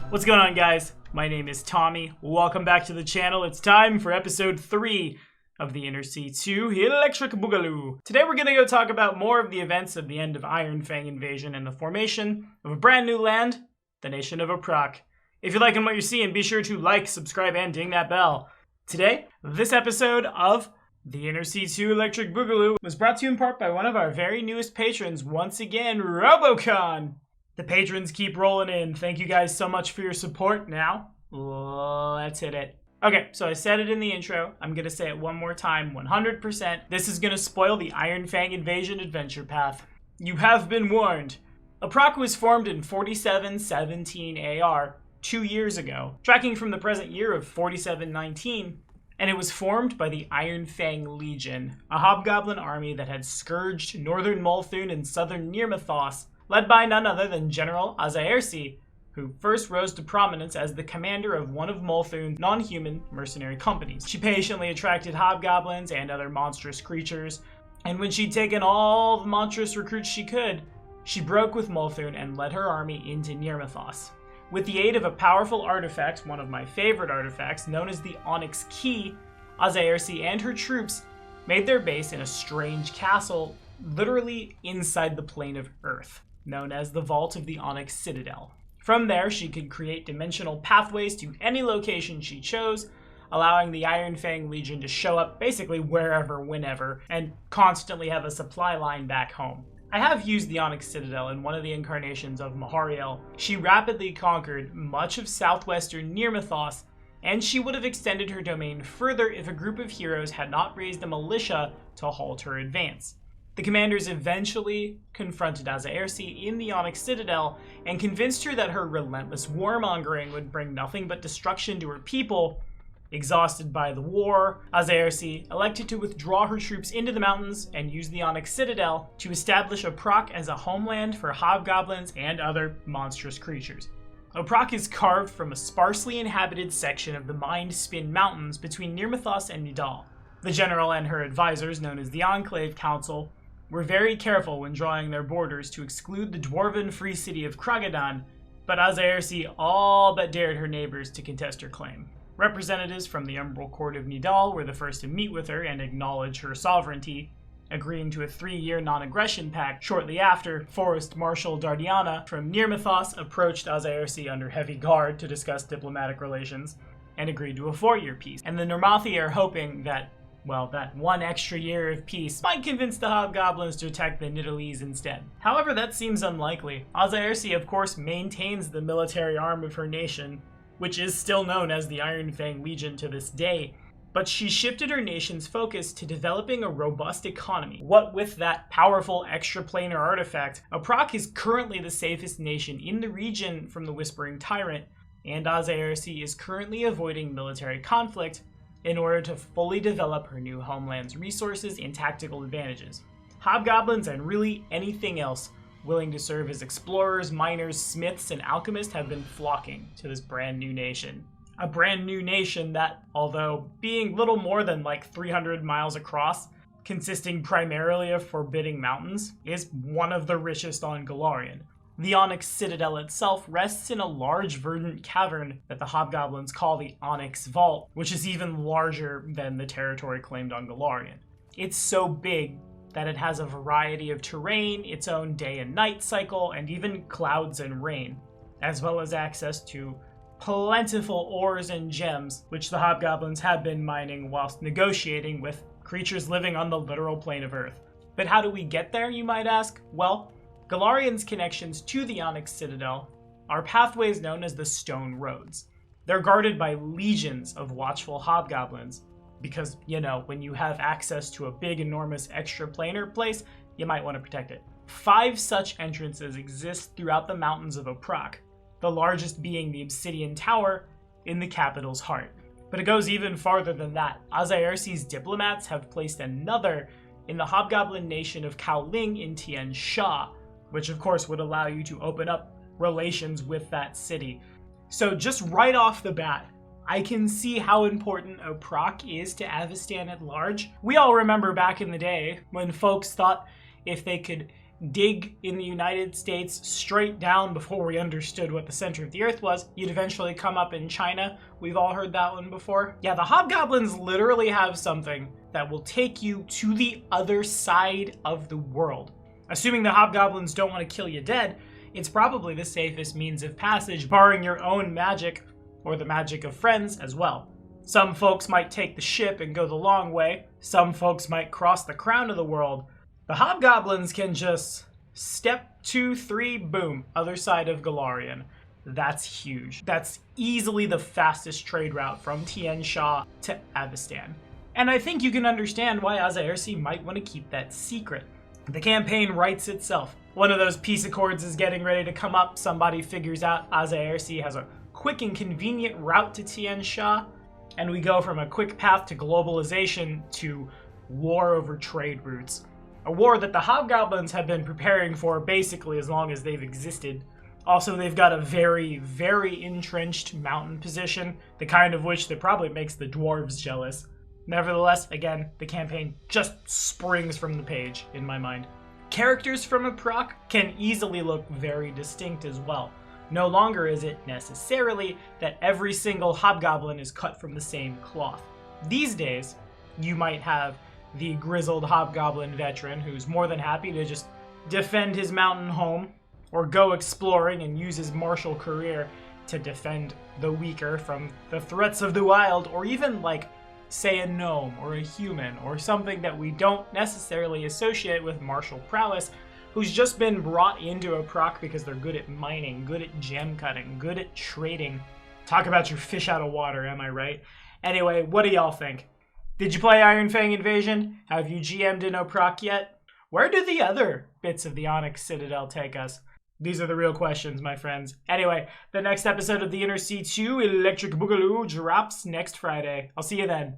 What's going on, guys? My name is Tommy. Welcome back to the channel. It's time for episode 3 of the Inner C2 Electric Boogaloo. Today we're going to go talk about more of the events of the end of Iron Fang invasion and the formation of a brand new land, the nation of Oprak. If you're liking what you're seeing, be sure to like, subscribe, and ding that bell. Today, this episode of the Inner C2 Electric Boogaloo was brought to you in part by one of our very newest patrons, once again, Robocon. The patrons keep rolling in. Thank you guys so much for your support. Now, let's hit it. Okay, so I said it in the intro. I'm going to say it one more time, 100%. This is going to spoil the Iron Fang invasion adventure path. You have been warned. Oprak was formed in 4717 AR 2 years ago, tracking from the present year of 4719, and it was formed by the Iron Fang Legion, a hobgoblin army that had scourged northern Multhun and southern Nirmathos, led by none other than General Azaersi, who first rose to prominence as the commander of one of Multhun's non-human mercenary companies. She patiently attracted hobgoblins and other monstrous creatures, and when she'd taken all the monstrous recruits she could, she broke with Multhun and led her army into Nirmathos. With the aid of a powerful artifact, one of my favorite artifacts, known as the Onyx Key, Azaersi and her troops made their base in a strange castle, literally inside the plane of Earth, known as the Vault of the Onyx Citadel. From there, she could create dimensional pathways to any location she chose, allowing the Iron Fang Legion to show up basically wherever, whenever, and constantly have a supply line back home. I have used the Onyx Citadel in one of the incarnations of Mahariel. She rapidly conquered much of southwestern Nirmathos, and she would have extended her domain further if a group of heroes had not raised a militia to halt her advance. The commanders eventually confronted Azaersi in the Onyx Citadel and convinced her that her relentless warmongering would bring nothing but destruction to her people. Exhausted by the war, Azaersi elected to withdraw her troops into the mountains and use the Onyx Citadel to establish Oprak as a homeland for hobgoblins and other monstrous creatures. Oprak is carved from a sparsely inhabited section of the Mind Spin Mountains between Nirmathos and Nidal. The general and her advisors, known as the Enclave Council, were very careful when drawing their borders to exclude the dwarven free city of Kragadan, but Azaersi all but dared her neighbors to contest her claim. Representatives from the Umbral Court of Nidal were the first to meet with her and acknowledge her sovereignty, agreeing to a 3-year non-aggression pact. Shortly after, Forest Marshal Dardiana from Nirmathos approached Azaersi under heavy guard to discuss diplomatic relations, and agreed to a 4-year peace. And the Normathi are hoping that, well, that 1 extra year of peace might convince the hobgoblins to attack the Nidalese instead. However, that seems unlikely. Azaersi, of course, maintains the military arm of her nation, which is still known as the Iron Fang Legion to this day, but she shifted her nation's focus to developing a robust economy. What with that powerful extraplanar artifact, Oprak is currently the safest nation in the region from the Whispering Tyrant, and Azaersi is currently avoiding military conflict in order to fully develop her new homeland's resources and tactical advantages. Hobgoblins and really anything else willing to serve as explorers, miners, smiths, and alchemists have been flocking to this brand new nation. A brand new nation that, although being little more than like 300 miles across, consisting primarily of forbidding mountains, is one of the richest on Golarion. The Onyx Citadel itself rests in a large verdant cavern that the hobgoblins call the Onyx Vault, which is even larger than the territory claimed on Golarion. It's so big that it has a variety of terrain, its own day and night cycle, and even clouds and rain, as well as access to plentiful ores and gems, which the hobgoblins have been mining whilst negotiating with creatures living on the literal plane of Earth. But how do we get there, you might ask? Well, Golarion's connections to the Onyx Citadel are pathways known as the Stone Roads. They're guarded by legions of watchful hobgoblins, because, you know, when you have access to a big, enormous extraplanar place, you might want to protect it. 5 such entrances exist throughout the mountains of Oprak, the largest being the Obsidian Tower in the capital's heart. But it goes even farther than that. Azaersi's diplomats have placed another in the hobgoblin nation of Kaoling in Tian Sha, which of course would allow you to open up relations with that city. So just right off the bat, I can see how important Oprak is to Avestan at large. We all remember back in the day when folks thought if they could dig in the United States straight down before we understood what the center of the earth was. You'd eventually come up in China. We've all heard that one before. Yeah, the hobgoblins literally have something that will take you to the other side of the world. Assuming the hobgoblins don't want to kill you dead, it's probably the safest means of passage, barring your own magic or the magic of friends as well. Some folks might take the ship and go the long way. Some folks might cross the crown of the world. The hobgoblins can just step 2, 3, boom, other side of Galarian. That's huge. That's easily the fastest trade route from Tian Sha to Avestan. And I think you can understand why Azaersi might want to keep that secret. The campaign writes itself. One of those peace accords is getting ready to come up. Somebody figures out Azaersi has a quick and convenient route to Tian Sha, and we go from a quick path to globalization to war over trade routes. A war that the hobgoblins have been preparing for basically as long as they've existed. Also, they've got a very, very entrenched mountain position, the kind of which that probably makes the dwarves jealous. Nevertheless, again, the campaign just springs from the page, in my mind. Characters from Oprak can easily look very distinct as well. No longer is it necessarily that every single hobgoblin is cut from the same cloth. These days, you might have the grizzled hobgoblin veteran who's more than happy to just defend his mountain home or go exploring and use his martial career to defend the weaker from the threats of the wild, or even like say a gnome or a human or something that we don't necessarily associate with martial prowess, who's just been brought into Oprak because they're good at mining, good at gem cutting, good at trading. Talk about your fish out of water, am I right? Anyway, what do y'all think? Did you play Iron Fang Invasion? Have you GM'd in Oprak yet? Where do the other bits of the Onyx Citadel take us? These are the real questions, my friends. Anyway, the next episode of the Inner C2 Electric Boogaloo drops next Friday. I'll see you then.